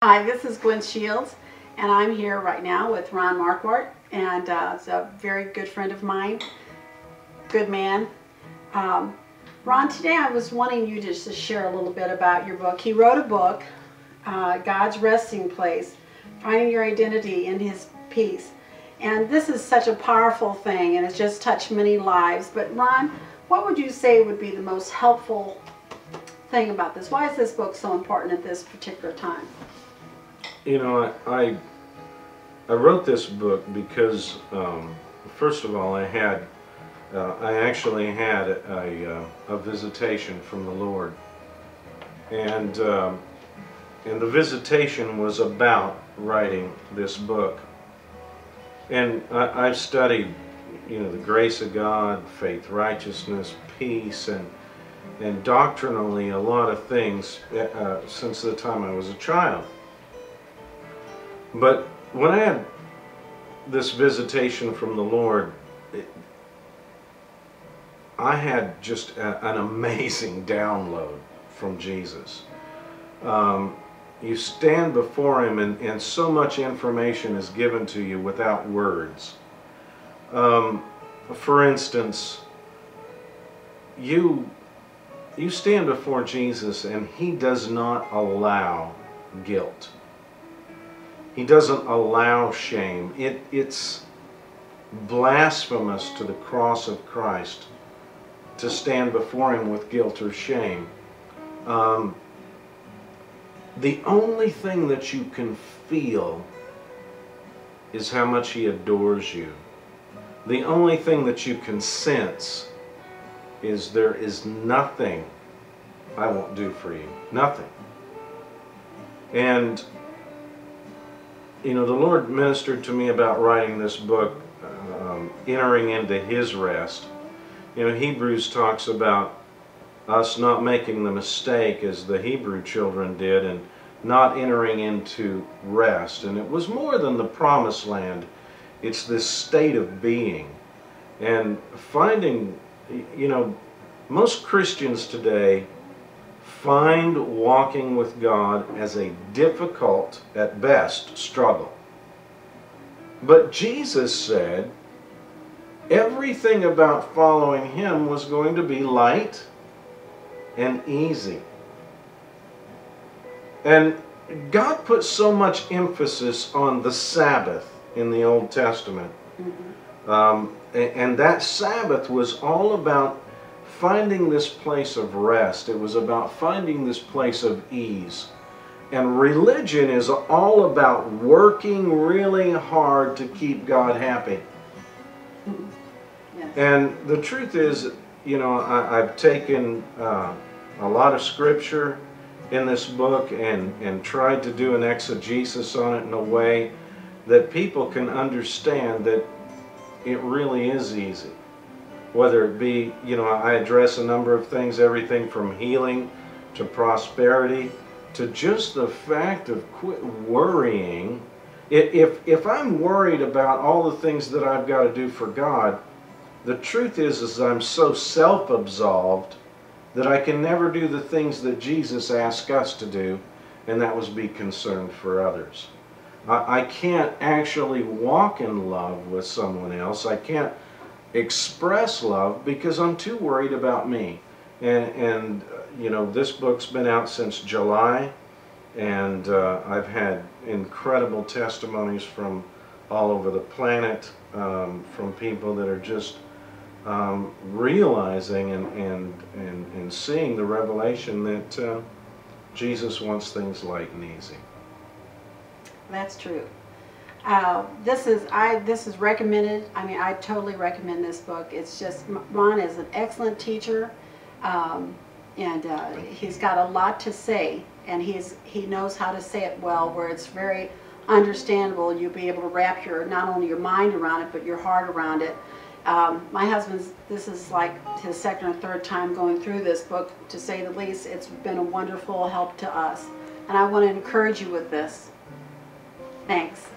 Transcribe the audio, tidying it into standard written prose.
Hi, this is Gwen Shields, and I'm here right now with Ron Marquardt, and it's a very good friend of mine, good man. Ron, today I was wanting you just to share a little bit about your book. He wrote a book, God's Resting Place, Finding Your Identity in His Peace. And this is such a powerful thing, and it's just touched many lives. But Ron, what would you say would be the most helpful thing about this? Why is this book so important at this particular time? You know, I wrote this book because, first of all, I actually had a visitation from the Lord, and the visitation was about writing this book. And I've studied, the grace of God, faith, righteousness, peace, and doctrinally a lot of things since the time I was a child. But when I had this visitation from the Lord, I had just an amazing download from Jesus. You stand before Him and so much information is given to you without words. For instance, you stand before Jesus and He does not allow guilt. He doesn't allow shame. It's blasphemous to the cross of Christ to stand before Him with guilt or shame. The only thing that you can feel is how much He adores you. The only thing that you can sense is there is nothing I won't do for you. Nothing. And the Lord ministered to me about writing this book, entering into His rest. Hebrews talks about us not making the mistake as the Hebrew children did and not entering into rest. And it was more than the promised land. It's this state of being. And finding, most Christians today find walking with God as a difficult, at best, struggle. But Jesus said everything about following Him was going to be light and easy. And God put so much emphasis on the Sabbath in the Old Testament. And that Sabbath was all about finding this place of rest. It was about finding this place of ease. And religion is all about working really hard to keep God happy. Yes. And the truth is, I've taken a lot of scripture in this book and tried to do an exegesis on it in a way that people can understand that it really is easy. Whether it be, I address a number of things, everything from healing to prosperity to just the fact of quit worrying. If I'm worried about all the things that I've got to do for God, the truth is I'm so self-absolved that I can never do the things that Jesus asked us to do, and that was be concerned for others. I can't actually walk in love with someone else. I can't express love because I'm too worried about me. And this book's been out since July, and I've had incredible testimonies from all over the planet, from people that are just realizing and seeing the revelation that Jesus wants things light and easy. That's true. This is recommended. I mean, I totally recommend this book. It's just, Ron is an excellent teacher, and he's got a lot to say, and he knows how to say it well, where it's very understandable. You'll be able to wrap not only your mind around it, but your heart around it. My husband's, this is like his second or third time going through this book, to say the least. It's been a wonderful help to us, and I want to encourage you with this. Thanks.